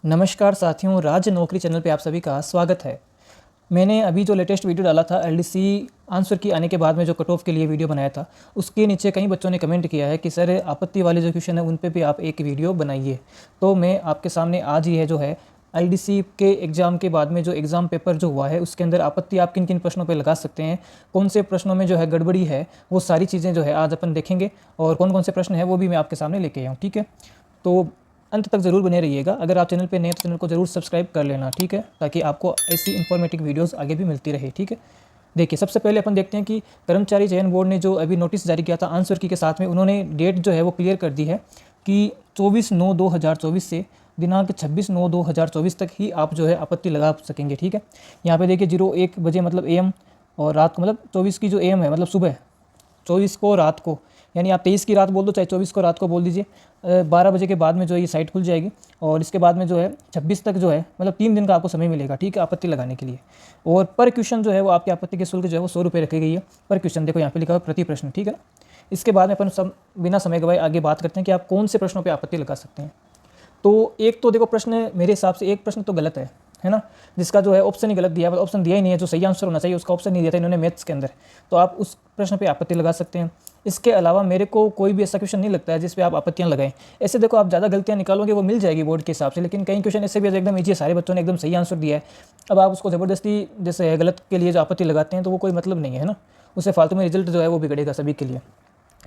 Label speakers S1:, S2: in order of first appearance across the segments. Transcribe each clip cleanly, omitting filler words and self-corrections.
S1: नमस्कार साथियों, राज नौकरी चैनल पे आप सभी का स्वागत है। मैंने अभी जो लेटेस्ट वीडियो डाला था एलडीसी आंसर की आने के बाद में जो कट ऑफ के लिए वीडियो बनाया था, उसके नीचे कई बच्चों ने कमेंट किया है कि सर आपत्ति वाले जो क्वेश्चन है उन पे भी आप एक वीडियो बनाइए। तो मैं आपके सामने आज ही है जो है एलडीसी के एग्ज़ाम के बाद में जो एग्ज़ाम पेपर जो हुआ है उसके अंदर आपत्ति आप किन किन प्रश्नों पे लगा सकते हैं, कौन से प्रश्नों में जो है गड़बड़ी है, वो सारी चीज़ें जो है आज अपन देखेंगे और कौन कौन से प्रश्न है वो भी मैं आपके सामने लेके आया हूँ। ठीक है, तो अंत तक ज़रूर बने रहिएगा। अगर आप चैनल पे नए हैं तो चैनल को ज़रूर सब्सक्राइब कर लेना, ठीक है, ताकि आपको ऐसी इन्फॉर्मेटिव वीडियोस आगे भी मिलती रहे। ठीक है, देखिए सबसे पहले अपन देखते हैं कि कर्मचारी चयन बोर्ड ने जो अभी नोटिस जारी किया था आंसर की के साथ में, उन्होंने डेट जो है वो क्लियर कर दी है कि 24/9/2024 से दिनांक 26/9/2024 तक ही आप जो है आपत्ति लगा सकेंगे। ठीक है, यहाँ पे देखिए 01 बजे मतलब AM और रात को मतलब 24 की जो AM है मतलब सुबह, 24 को रात को, यानी आप 23 की रात बोल दो चाहे 24 को रात को बोल दीजिए, 12 बजे के बाद में जो है ये साइट खुल जाएगी और इसके बाद में जो है 26 तक जो है मतलब 3 दिन का आपको समय मिलेगा। ठीक है, आपत्ति लगाने के लिए। और पर क्वेश्चन जो है वो आपकी आपत्ति के शुल्क जो है वो 100 रुपये रखी गई है पर क्वेश्चन। देखो यहाँ पे लिखा हुआ प्रति प्रश्न। ठीक है ना, इसके बाद में अपन बिना समय गवाए आगे बात करते हैं कि आप कौन से प्रश्नों पर आपत्ति लगा सकते हैं। तो एक तो देखो प्रश्न मेरे हिसाब से एक प्रश्न तो गलत है ना, जिसका जो है ऑप्शन ही गलत दिया है, ऑप्शन दिया ही नहीं है, जो सही आंसर होना चाहिए उसका ऑप्शन नहीं दिया था इन्होंने मैथ्स के अंदर, तो आप उस प्रश्न पे आपत्ति लगा सकते हैं। इसके अलावा मेरे को कोई भी ऐसा क्वेश्चन नहीं लगता है जिस पे आप आपत्तियां लगाएं। ऐसे देखो आप ज़्यादा गलतियां निकालोगे वो मिल जाएगी बोर्ड के हिसाब से, लेकिन कई क्वेश्चन ऐसे भी एकदम ईजी है, सारे बच्चों ने एकदम सही आंसर दिया है। अब आप उसको ज़बरदस्ती जैसे है गलत के लिए जो आपत्ति लगाते हैं तो वो कोई मतलब नहीं है ना, उससे फालतू में रिजल्ट जो है वो बिगड़ेगा सभी के लिए।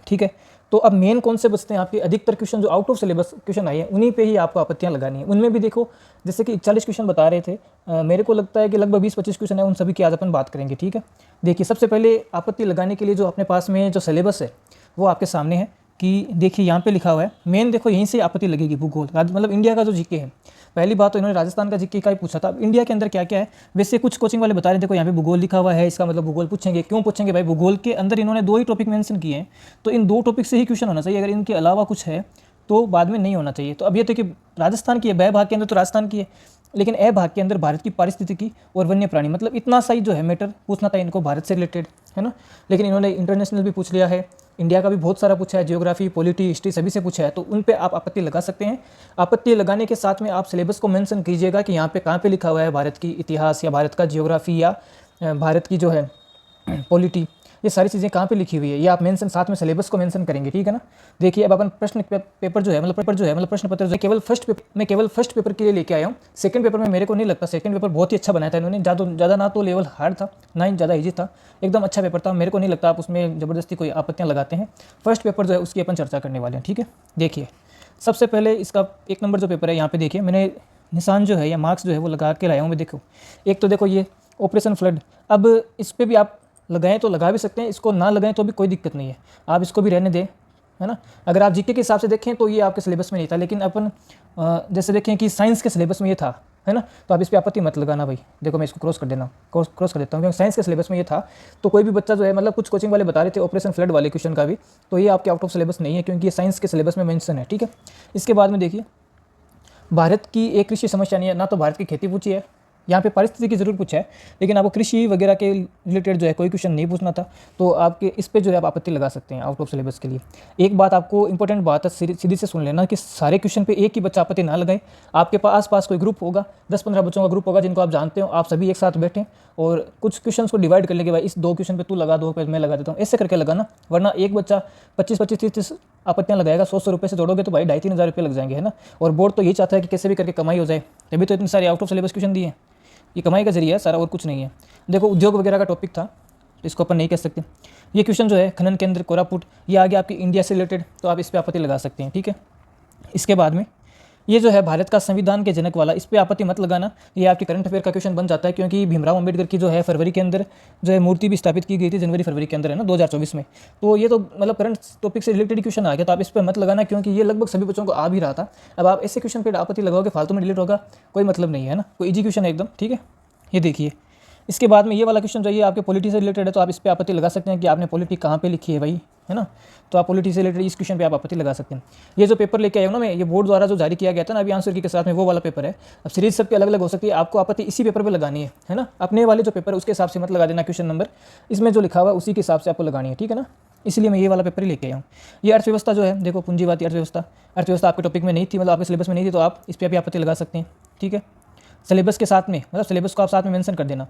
S1: ठीक है, तो अब मेन कौन से बचते हैं आपके, अधिकतर क्वेश्चन जो आउट ऑफ सिलेबस क्वेश्चन आए हैं उन्हीं पे ही आपको आपत्तियां लगानी है। उनमें भी देखो जैसे कि 41 क्वेश्चन बता रहे थे, मेरे को लगता है कि लगभग 20-25 क्वेश्चन है, उन सभी की आज अपन बात करेंगे। ठीक है, देखिए सबसे पहले आपत्ति लगाने के लिए जो अपने पास में जो सिलेबस है वो आपके सामने है कि देखिए यहाँ पे लिखा हुआ है मेन, देखो यहीं से आपत्ति लगेगी। भूगोल मतलब इंडिया का जो जीके है, पहली बात तो इन्होंने राजस्थान का जीके का ही पूछा था। अब इंडिया के अंदर क्या क्या है, वैसे कुछ कोचिंग वाले बता रहे थे, देखो यहाँ पे भूगोल लिखा हुआ है, इसका मतलब भूगोल पूछेंगे। क्यों पूछेंगे भाई, भूगोल के अंदर इन्होंने 2 ही टॉपिक मेंशन किए हैं, तो इन 2 टॉपिक से ही क्वेश्चन होना चाहिए। अगर इनके अलावा कुछ है तो बाद में नहीं होना चाहिए। तो अब ये तो कि राजस्थान की है, ब भाग के अंदर तो राजस्थान की है, लेकिन ए भाग के अंदर भारत की पारिस्थितिकी और वन्य प्राणी, मतलब इतना सही जो है मैटर पूछना था इनको भारत से रिलेटेड, है ना। लेकिन इन्होंने इंटरनेशनल भी पूछ लिया है, इंडिया का भी बहुत सारा पूछा है, जियोग्राफी, पॉलिटी, हिस्ट्री सभी से पूछा है, तो उन पे आप आपत्ति लगा सकते हैं। आपत्ति लगाने के साथ में आप सिलेबस को मेंशन कीजिएगा कि यहाँ पे कहाँ पे लिखा हुआ है भारत की इतिहास या भारत का जियोग्राफी या भारत की जो है पॉलिटी, ये सारी चीज़ें कहाँ पे लिखी हुई है ये आप मेंशन साथ में सिलेबस को मेंशन करेंगे। ठीक है ना, देखिए अब अपन प्रश्न पेपर जो है मतलब प्रश्न पत्र जो है केवल फर्स्ट पेपर के लिए लेके आया हूँ। सेकंड पेपर में मेरे को नहीं लगता, सेकंड पेपर बहुत ही अच्छा बनाया था इन्होंने, ज़्यादा ना तो लेवल हार्ड था ना ही ज़्यादा ईजी था, एकदम अच्छा पेपर था। मेरे को नहीं लगता आप उसमें ज़बरदस्ती कोई आपत्तियाँ लगाते हैं। फर्स्ट पेपर जो है उसकी अपन चर्चा करने वाले हैं। ठीक है, देखिए सबसे पहले इसका 1 नंबर जो पेपर है, यहाँ पे देखिए मैंने निशान जो है या मार्क्स जो है वो लगा के लाया हूँ मैं। देखो एक तो देखो ये ऑपरेशन फ्लड, अब इस पर भी आप लगाएं तो लगा भी सकते हैं, इसको ना लगाएं तो भी कोई दिक्कत नहीं है, आप इसको भी रहने दें, है ना। अगर आप जीके के हिसाब से देखें तो ये आपके सिलेबस में नहीं था, लेकिन अपन जैसे देखें कि साइंस के सिलेबस में ये था, है ना, तो आप इस पर आपत्ति मत लगाना भाई। देखो मैं इसको क्रॉस कर देता हूँ क्योंकि साइंस के सिलेबस में ये था, तो कोई भी बच्चा जो है मतलब कुछ कोचिंग वाले बता रहे थे ऑपरेशन फ्लड वाले क्वेश्चन का भी, तो ये आपके आउट ऑफ सिलेबस नहीं है क्योंकि ये साइंस के सिलेबस में मेंशन है। ठीक है, इसके बाद में देखिए भारत की एक कृषि समस्या नहीं है, ना तो भारत की खेती पूछी है, यहाँ पे परिस्थिति की जरूर पूछा है, लेकिन आपको कृषि वगैरह के रिलेटेड जो है कोई क्वेश्चन नहीं पूछना था, तो आपके इस पे जो है आप आपत्ति लगा सकते हैं आउट ऑफ सिलेबस के लिए। एक बात आपको इंपॉर्टेंट बात है, सीधी से सुन लेना कि सारे क्वेश्चन पे एक ही बच्चा आपत्ति ना लगाए। आपके पास कोई ग्रुप होगा, 10-15 बच्चों का ग्रुप होगा जिनको आप जानते हो, आप सभी एक साथ बैठें और कुछ क्वेश्चन को डिवाइड कर लेंगे, भाई इस 2 क्वेश्चन पे तू लगा, 2 पे मैं लगा देता हूँ, ऐसे करके लगाना। वरना एक बच्चा 25-25, 30-30 आपत्तियाँ लगाएगा, 100 रुपये से जोड़ोगे तो भाई 2,500-3 हज़ार रुपये लग जाएंगे, है ना। और बोर्ड तो यही चाहता है कि कैसे भी करके कमाई हो जाए, तभी तो इतने सारे आउट ऑफ सिलेबस क्वेश्चन दिए, ये कमाई का जरिया है सारा और कुछ नहीं है। देखो उद्योग वगैरह का टॉपिक था, इसको अपन नहीं कह सकते। ये क्वेश्चन जो है खनन केंद्र कोरापुट, ये आगे आपकी इंडिया से रिलेटेड, तो आप इस पर आपत्ति लगा सकते हैं। ठीक है, इसके बाद में ये जो है भारत का संविधान के जनक वाला, इस पर आपत्ति मत लगाना, ये आपके करंट अफेयर का क्वेश्चन बन जाता है, क्योंकि भीमराव अंबेडकर की जो है फरवरी के अंदर जो है मूर्ति भी स्थापित की गई थी, जनवरी-फरवरी के अंदर, है ना, 2024 में। तो ये तो मतलब करंट टॉपिक से रिलेटेड क्वेश्चन आ गया, तो आप इस पर मत लगाना क्योंकि ये लगभग सभी बच्चों को आ भी रहा था। अब आप ऐसे क्वेश्चन पर आपत्ति लगाओगे फालतू में डिलीट होगा, कोई मतलब नहीं है ना, कोई ईजी क्वेश्चन है एकदम। ठीक है, ये देखिए इसके बाद में ये वाला क्वेश्चन जो है आपके पॉलिटी से रिलेटेड है, तो आप इस पे आपत्ति लगा सकते हैं कि आपने पॉलिटी कहाँ पे लिखी है भाई, है ना, तो आप पॉलिटी से रिलेटेड इस क्वेश्चन पे आप आपत्ति लगा सकते हैं। ये जो पेपर लेके आया हूँ ना मैं, ये बोर्ड द्वारा जो जारी किया गया था ना अभी आंसर की के साथ में, वो वाला पेपर है। अब सीरीज सबकी अलग अलग हो सकती है, आपको आपत्ति इसी पेपर पर लगानी है ना, अपने वाले जो पेपर है उसके हिसाब से मत लगा देना क्वेश्चन नंबर, इसमें जो लिखा हुआ है उसी के हिसाब से आपको लगानी है। ठीक है ना, इसलिए मैं ये वाला पेपर ही लेके आया हूँ। ये अर्थव्यवस्था जो है, देखो पूंजीवादी अर्थव्यवस्था आपके टॉपिक में नहीं थी, मतलब आपके सिलेबस में नहीं थी, तो आप इस पर भी आपत्ति लगा सकते हैं। ठीक है। सिलेबस के साथ में, मतलब सिलेबस को आप साथ में मेंशन कर देना,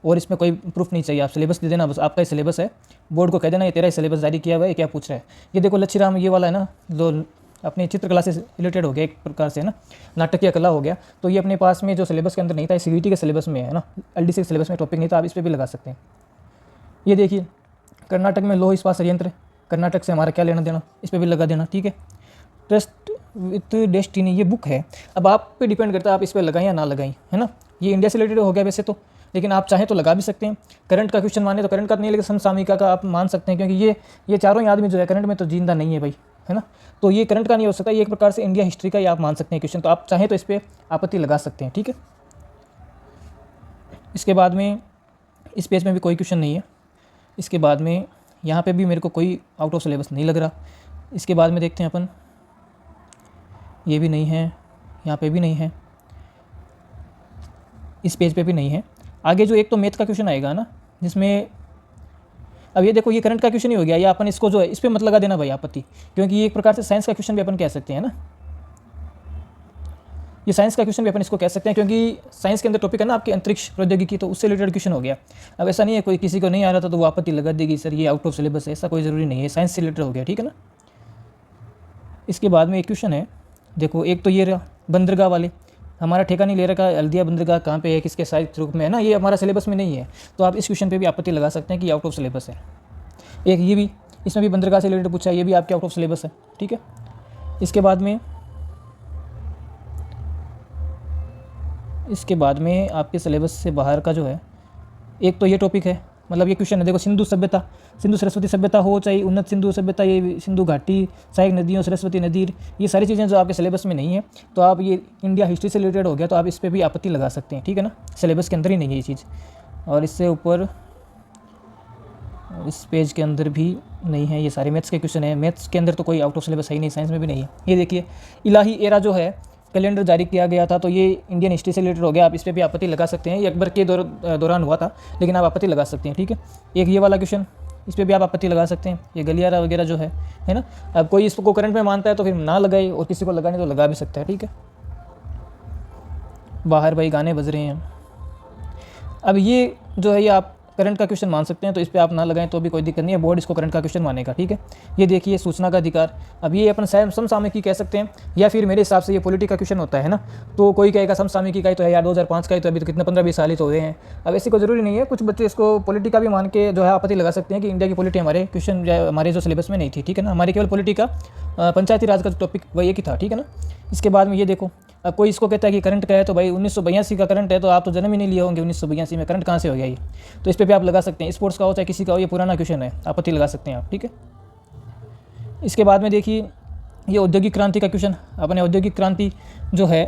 S1: और इसमें कोई प्रूफ नहीं चाहिए, आप सिलेबस दे देना, बस आपका ही सिलेबस है, बोर्ड को कह देना ये तेरा ही सिलेबस जारी किया हुआ है, क्या पूछ रहा है। ये देखो लच्छीराम ये वाला है ना, जो अपनी चित्रकला से रिलेटेड हो गया एक प्रकार से, है ना, नाटकीय कला हो गया, तो ये अपने पास में जो सिलेबस के अंदर नहीं था, सीबीटी के सिलेबस में है ना, एलडीसी के सिलेबस में टॉपिक नहीं था, आप इस पर भी लगा सकते हैं। ये देखिए कर्नाटक में लौह इस्पात संयंत्र, कर्नाटक से हमारा क्या लेना देना, इस पर भी लगा देना, ठीक है। ट्रस्ट विथ डेस्टिनी ये बुक है, अब आप पे डिपेंड करता है आप इस पर लगाएं या ना लगाएं, है ना। ये इंडिया से रिलेटेड हो गया वैसे तो, लेकिन आप चाहें तो लगा भी सकते हैं। करंट का क्वेश्चन माने तो करंट का नहीं, लेकिन समसामयिका का आप मान सकते हैं, क्योंकि ये चारों ही आदमी जो है करंट में तो जिंदा नहीं है भाई, है ना, तो ये करंट का नहीं हो सकता, ये एक प्रकार से इंडिया हिस्ट्री का ही आप मान सकते हैं क्वेश्चन, तो आप चाहें तो इस पर आपत्ति लगा सकते हैं, ठीक है। इसके बाद में इस पेज में भी कोई क्वेश्चन नहीं है। इसके बाद में यहाँ पे भी मेरे को कोई आउट ऑफ सिलेबस नहीं लग रहा। इसके बाद में देखते हैं अपन, ये भी नहीं है, यहाँ पे भी नहीं है, इस पेज पे भी नहीं है। आगे जो एक तो मैथ का क्वेश्चन आएगा ना, जिसमें अब ये देखो ये करंट का क्वेश्चन ही हो गया, या अपन इसको जो है इस पर मत लगा देना भाई आपत्ति, क्योंकि ये एक प्रकार से साइंस का क्वेश्चन भी अपन कह सकते हैं ना, ये साइंस का क्वेश्चन भी अपन इसको कह सकते हैं, क्योंकि साइंस के अंदर टॉपिक है ना आपकी अंतरिक्ष प्रौद्योगिकी, तो उससे रिलेटेड क्वेश्चन हो गया। अब ऐसा नहीं है कोई किसी को नहीं आ रहा था तो वो आपत्ति लगा देगी सर ये आउट ऑफ सिलेबस है, ऐसा कोई ज़रूरी नहीं है, साइंस से रिलेटेड हो गया, ठीक है ना। इसके बाद में एक क्वेश्चन है, देखो एक तो ये रहा बंदरगाह वाले, हमारा ठेका नहीं ले रखा, हल्दिया बंदरगाह कहाँ पे है, किसके साइड रूप में है ना, ये हमारा सिलेबस में नहीं है, तो आप इस क्वेश्चन पे भी आपत्ति लगा सकते हैं कि आउट ऑफ सिलेबस है। एक ये भी, इसमें भी बंदरगाह से रिलेटेड पूछा है, ये भी आपके आउट ऑफ सिलेबस है, ठीक है। इसके बाद में आपके सिलेबस से बाहर का जो है एक तो ये टॉपिक है, मतलब ये क्वेश्चन है, देखो सिंधु सभ्यता, सिंधु सरस्वती सभ्यता हो चाहे उन्नत सिंधु सभ्यता, ये सिंधु घाटी, सहायक नदियों, सरस्वती नदी, ये सारी चीज़ें जो आपके सिलेबस में नहीं है, तो आप ये इंडिया हिस्ट्री से रिलेटेड हो गया, तो आप इस पर भी आपत्ति लगा सकते हैं, ठीक है ना, सिलेबस के अंदर ही नहीं है ये चीज़। और इससे ऊपर इस पेज के अंदर भी नहीं है, ये सारे मैथ्स के क्वेश्चन है, मैथ्स के अंदर तो कोई आउट ऑफ सिलेबस है ही नहीं, साइंस में भी नहीं है। ये देखिए इलाही एरा जो है कैलेंडर जारी किया गया था, तो ये इंडियन हिस्ट्री से रिलेटेड हो गया, आप इस पर भी आपत्ति लगा सकते हैं, ये अकबर के दौरान हुआ था, लेकिन आप आपत्ति लगा सकते हैं, ठीक है। एक ये वाला क्वेश्चन, इस पर भी आप आपत्ति लगा सकते हैं, ये गलियारा वगैरह जो है ना। अब कोई इसको करंट में मानता है तो फिर ना लगाए, और किसी को लगाने तो लगा भी सकता है, ठीक है। बाहर भाई गाने बज रहे हैं, अब ये जो है ये आप करंट का क्वेश्चन मान सकते हैं, तो इस पर आप ना लगाएं तो भी कोई दिक्कत नहीं है, बोर्ड इसको करंट का क्वेश्चन मानेगा, ठीक है। ये देखिए सूचना का अधिकार, अब ये अपन समसामयिकी कह सकते हैं, या फिर मेरे हिसाब से ये पॉलिटी का क्वेश्चन होता है ना, तो कोई कहेगा समसामयिकी का ही तो है यार, 2005 का ही तो, अभी तो कितने 15-20 साल ही तो हुए हैं। अब ऐसी कोई ज़रूरी नहीं है, कुछ बच्चे इसको पॉलिटी का भी मान के जो है आपत्ति लगा सकते हैं कि इंडिया की पॉलिटी हमारे क्वेश्चन हमारे जो सिलेबस में नहीं थी, ठीक है ना, हमारे केवल पॉलिटी का पंचायती राज का टॉपिक वही एक ही था, ठीक है ना। इसके बाद में ये देखो, अब कोई इसको कहता है कि करंट का है, तो भाई 1982 का करंट है, तो आप तो जन्म ही नहीं लिए होंगे 1982 में, करंट कहाँ से हो गया ये, तो इस पर भी आप लगा सकते हैं। स्पोर्ट्स का हो चाहे किसी का हो, ये पुराना क्वेश्चन है, आपत्ति लगा सकते हैं आप, ठीक है। इसके बाद में देखिए ये औद्योगिक क्रांति का क्वेश्चन, अपने औद्योगिक क्रांति जो है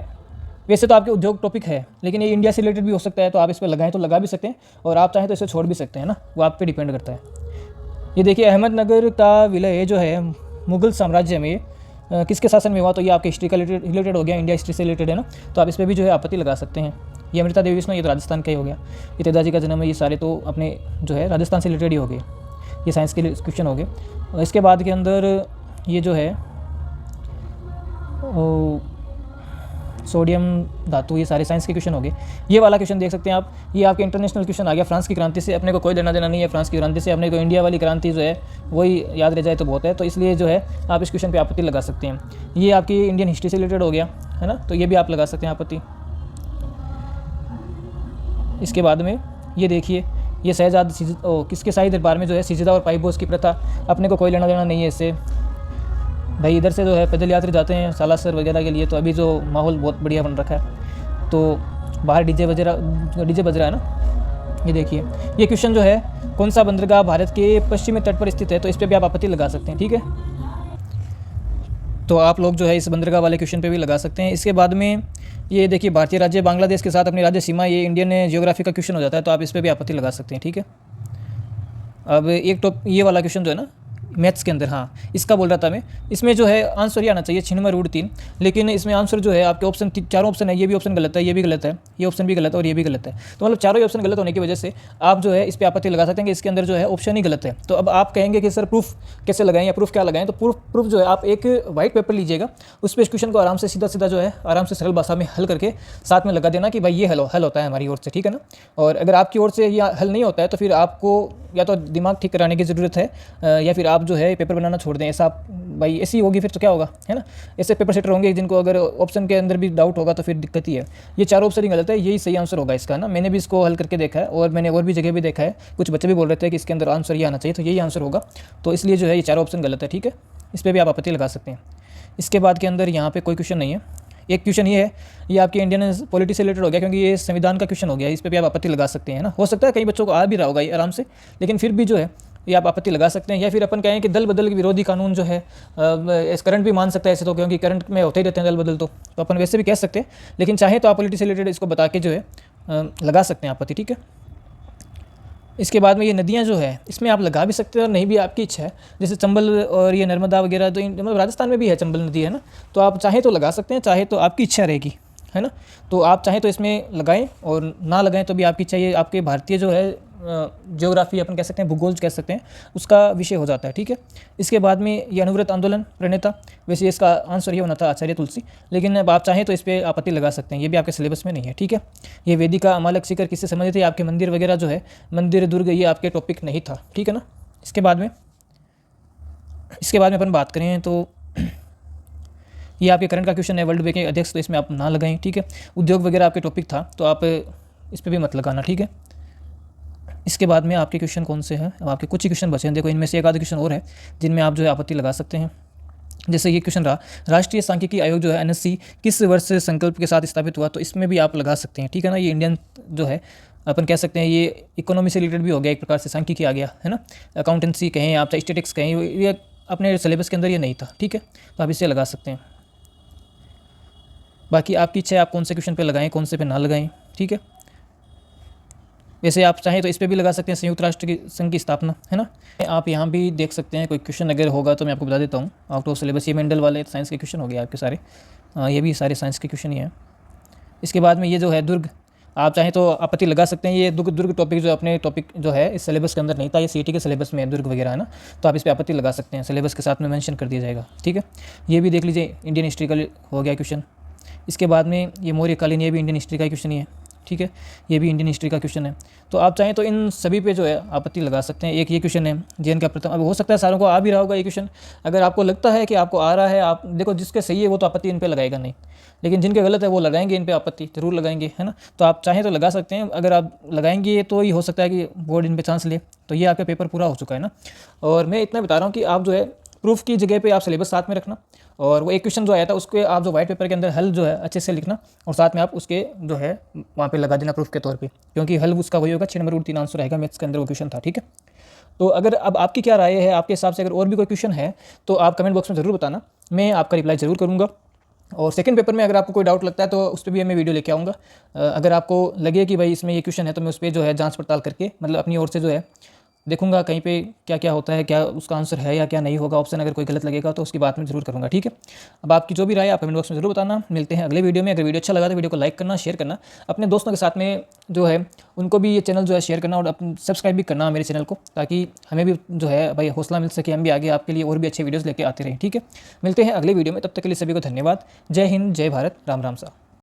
S1: वैसे तो आपके उद्योग टॉपिक है, लेकिन ये इंडिया से रिलेटेड भी हो सकता है, तो आप इस पर लगाएं तो लगा भी सकते हैं, और आप चाहें तो इसे छोड़ भी सकते हैं ना, वो आप पे डिपेंड करता है। ये देखिए अहमदनगर का विलय जो है मुगल साम्राज्य में किसके शासन में हुआ, तो ये आपके हिस्ट्री का रिलेटेड हो गया, इंडिया हिस्ट्री से रिलेटेड है ना, तो आप इस पर भी जो है आपत्ति लगा सकते हैं। ये अमृता देवी विष्णु, ये तो राजस्थान का ही हो गया, ये तेजाजी का जन्म है, ये सारे तो अपने जो है राजस्थान से रिलेटेड ही हो गए, ये साइंस के क्वेश्चन हो गए। और इसके बाद के अंदर ये जो है सोडियम धातु, ये सारे साइंस के क्वेश्चन हो गए। ये वाला क्वेश्चन देख सकते हैं आप, ये आपके इंटरनेशनल क्वेश्चन आ गया, फ्रांस की क्रांति से अपने को कोई लेना देना नहीं है, फ्रांस की क्रांति से अपने को इंडिया वाली क्रांति जो है वही याद रह जाए तो बहुत है, तो इसलिए जो है आप इस क्वेश्चन पे आपत्ति लगा सकते हैं। ये आपकी इंडियन हिस्ट्री से रिलेटेड हो गया है ना, तो ये भी आप लगा सकते हैं आपत्ति। इसके बाद में ये देखिए ये शहजाद किसके शाही दरबार में जो है सिजदा और पाइबोस की प्रथा, अपने को कोई लेना देना नहीं है इससे। भाई इधर से जो है पैदल यात्री जाते हैं सालासर वगैरह के लिए, तो अभी जो माहौल बहुत बढ़िया बन रखा है, तो बाहर डीजे बज रहा है ना। ये देखिए ये क्वेश्चन जो है कौन सा बंदरगाह भारत के पश्चिमी तट पर स्थित है, तो इस पर भी आप आपत्ति लगा सकते हैं, ठीक है। तो आप लोग जो है इस बंदरगाह वाले क्वेश्चन पे भी लगा सकते हैं। इसके बाद में ये देखिए भारतीय राज्य बांग्लादेश के साथ अपनी राज्य सीमा, ये इंडियन जियोग्राफी का क्वेश्चन हो जाता है, तो आप इस पर भी आपत्ति लगा सकते हैं, ठीक है। अब एक ये वाला क्वेश्चन जो है ना मैथ्स के अंदर, हाँ इसका बोल रहा था मैं। इसमें जो है आंसर ये आना चाहिए 6 नंबर रूट 3, लेकिन इसमें आंसर जो है आपके ऑप्शन चारों ऑप्शन है, ये भी ऑप्शन गलत है, ये भी गलत है, ये ऑप्शन भी गलत है और ये भी गलत है। तो मतलब चारों ही ऑप्शन गलत होने की वजह से आप जो है इस पर आपत्ति लगा सकते हैं कि इसके अंदर जो है ऑप्शन ही गलत है। तो अब आप कहेंगे कि सर प्रूफ कैसे लगाएं या प्रूफ क्या लगाएं, तो प्रूफ जो है आप एक वाइट पेपर लीजिएगा, उस पर इस क्वेश्चन को आराम से सीधा जो है आराम से सरल भाषा में हल करके साथ में लगा देना कि भाई ये हल होता है हमारी ओर से, ठीक है ना। और अगर आपकी ओर से ये हल नहीं होता है तो फिर आपको या तो दिमाग ठीक कराने की ज़रूरत है या फिर आप जो है पेपर बनाना छोड़ दें। ऐसा आप भाई ऐसी होगी फिर तो क्या होगा, है ना। ऐसे पेपर सेटर होंगे जिनको अगर ऑप्शन के अंदर भी डाउट होगा तो फिर दिक्कत ही है। ये चारों ऑप्शन ही गलत है, यही सही आंसर होगा इसका ना। मैंने भी इसको हल करके देखा है और मैंने और भी जगह भी देखा है, कुछ बच्चे भी बोल रहे थे कि इसके अंदर आंसर ये आना चाहिए, तो यही आंसर होगा। तो इसलिए जो है ये चारों ऑप्शन गलत है, ठीक है। इस पर भी आप आपत्ति लगा सकते हैं। इसके बाद के अंदर यहाँ पे कोई क्वेश्चन नहीं है। एक क्वेश्चन ये है, ये आपके इंडियन पॉलिटी से रिलेटेड हो गया क्योंकि ये संविधान का क्वेश्चन हो गया, इस पर भी आप आपत्ति लगा सकते हैं ना। हो सकता है कई बच्चों को आ भी रहा होगा ये आराम से, लेकिन फिर भी जो है ये आप आपत्ति लगा सकते हैं। या फिर अपन कहें कि दल बदल विरोधी कानून जो है इस करंट भी मान सकता है ऐसे, तो क्योंकि करंट में होते ही रहते हैं दल बदल, तो अपन वैसे भी कह सकते हैं। लेकिन चाहे तो आप पॉलिटी से रिलेटेड इसको बता के जो है लगा सकते हैं आपत्ति, ठीक है। इसके बाद में ये नदियाँ जो है इसमें आप लगा भी सकते हैं और नहीं भी, आपकी इच्छा है। जैसे चंबल और ये नर्मदा वगैरह, तो मतलब राजस्थान में भी है चंबल नदी, है ना। तो आप चाहें तो लगा सकते हैं, चाहे तो आपकी इच्छा रहेगी, है ना। तो आप चाहें तो इसमें लगाएं और ना लगाएं तो भी आपकी इच्छा। ये आपके भारतीय जो है ज्योग्राफी अपन कह सकते हैं, भूगोल कह सकते हैं, उसका विषय हो जाता है, ठीक है। इसके बाद में ये अनुव्रत आंदोलन प्रणेता, वैसे इसका आंसर ये होना था आचार्य तुलसी, लेकिन अब आप चाहें तो इस पर आपत्ति लगा सकते हैं, ये भी आपके सिलेबस में नहीं है, ठीक है। ये वेदिका अमालक शिखर किससे संबंधित है, आपके मंदिर वगैरह जो है, मंदिर दुर्ग, ये आपके टॉपिक नहीं था, ठीक है ना। इसके बाद में अपन बात करें तो ये आपके करंट का क्वेश्चन है, वर्ल्ड बैंक के अध्यक्ष, तो इसमें आप ना लगाएं, ठीक है। उद्योग वगैरह आपके टॉपिक था तो आप इस पर भी मत लगाना, ठीक है। इसके बाद में आपके क्वेश्चन कौन से हैं, अब आपके कुछ ही क्वेश्चन बचे हैं, देखो इनमें से एक आध क्वेश्चन और है जिनमें आप जो है आपत्ति लगा सकते हैं। जैसे ये क्वेश्चन रहा, राष्ट्रीय सांख्यिकी आयोग जो है NSC किस वर्ष से संकल्प के साथ स्थापित हुआ, तो इसमें भी आप लगा सकते हैं, ठीक है ना। ये इंडियन जो है अपन कह सकते हैं, ये इकोनॉमी से रिलेटेड भी हो गया एक प्रकार से, सांख्यिकी आ गया, है ना। अकाउंटेंसी कहें आप, चाहे स्टेटिक्स कहें, ये अपने सिलेबस के अंदर ये नहीं था, ठीक है। तो आप इसे लगा सकते हैं। बाकी आपकी इच्छा है आप कौन से क्वेश्चन पे लगाएं, कौन से पे ना लगाएं, ठीक है। वैसे आप चाहें तो इस पर भी लगा सकते हैं, संयुक्त राष्ट्र की संघ की स्थापना, है ना। आप यहाँ भी देख सकते हैं, कोई क्वेश्चन अगर होगा तो मैं आपको बता देता हूँ। आउट ऑफ सिलेबस ये मेंडल वाले साइंस के क्वेश्चन हो गए आपके सारे, ये भी सारे साइंस के क्वेश्चन ही हैं। इसके बाद में ये जो है दुर्ग, आप चाहें तो आपत्ति लगा सकते हैं। ये दुर्ग टॉपिक जो अपने टॉपिक जो है इस सिलेबस के अंदर नहीं था, ये CET के सिलेबस में है दुर्ग वगैरह, है ना। तो आप इस पर आपत्ति लगा सकते हैं, सिलेबस के साथ में मेंशन कर दिया जाएगा, ठीक है। ये भी देख लीजिए, इंडियन हिस्ट्री का हो गया क्वेश्चन। इसके बाद में ये मौर्यकालीन, ये भी इंडियन हिस्ट्री का क्वेश्चन ही है, ठीक है। ये भी इंडियन हिस्ट्री का क्वेश्चन है। तो आप चाहें तो इन सभी पे जो है आपत्ति लगा सकते हैं। एक ये क्वेश्चन है जैन का प्रथम, अब हो सकता है सारों को आ भी रहा होगा ये क्वेश्चन। अगर आपको लगता है कि आपको आ रहा है, आप देखो जिसके सही है वो तो आपत्ति इन पे लगाएगा नहीं, लेकिन जिनके गलत है वो लगाएंगे, इन पे आपत्ति जरूर लगाएंगे, है ना। तो आप चाहें तो लगा सकते हैं। अगर आप लगाएंगे तो ही हो सकता है कि बोर्ड इन पे चांस ले। तो ये आपका पेपर पूरा हो चुका है ना। और मैं इतना बता रहा हूँ कि आप जो है प्रूफ की जगह पे आप सिलेबस साथ में रखना, और वो एक क्वेश्चन जो आया था उसके आप जो वाइट पेपर के अंदर हल जो है अच्छे से लिखना, और साथ में आप उसके जो है वहाँ पे लगा देना प्रूफ के तौर पे, क्योंकि हल उसका वही होगा 6 नंबर 3 आंसर रहेगा, मैथ्स के अंदर वो क्वेश्चन था, ठीक है। तो अगर अब आपकी क्या राय है, आपके हिसाब से अगर और भी कोई क्वेश्चन है तो आप कमेंट बॉक्स में ज़रूर बताना, मैं आपका रिप्लाई ज़रूर करूँगा। और सेकंड पेपर में अगर आपको कोई डाउट लगता है तो उस पर भी मैं वीडियो लेके आऊँगा। अगर आपको लगे कि भाई इसमें ये क्वेश्चन है तो मैं उस पर जो है जाँच पड़ताल करके, मतलब अपनी ओर से जो है देखूंगा कहीं पे क्या क्या होता है, क्या उसका आंसर है या क्या नहीं होगा ऑप्शन, अगर कोई गलत लगेगा तो उसकी बात मैं जरूर करूंगा, ठीक है। अब आपकी जो भी राय है आप कमेंट बॉक्स में जरूर बताना। मिलते हैं अगले वीडियो में। अगर वीडियो अच्छा लगा तो वीडियो को लाइक करना, शेयर करना, अपने दोस्तों के साथ में जो है उनको भी ये चैनल जो है शेयर करना, और सब्सक्राइब भी करना मेरे चैनल को, ताकि हमें भी जो है भाई हौसला मिल सके, हम भी आगे आपके लिए और भी अच्छे वीडियोज़ लेके आते रहें, ठीक है। मिलते हैं अगले वीडियो में, तब तक के लिए सभी को धन्यवाद। जय हिंद, जय भारत, राम राम सा।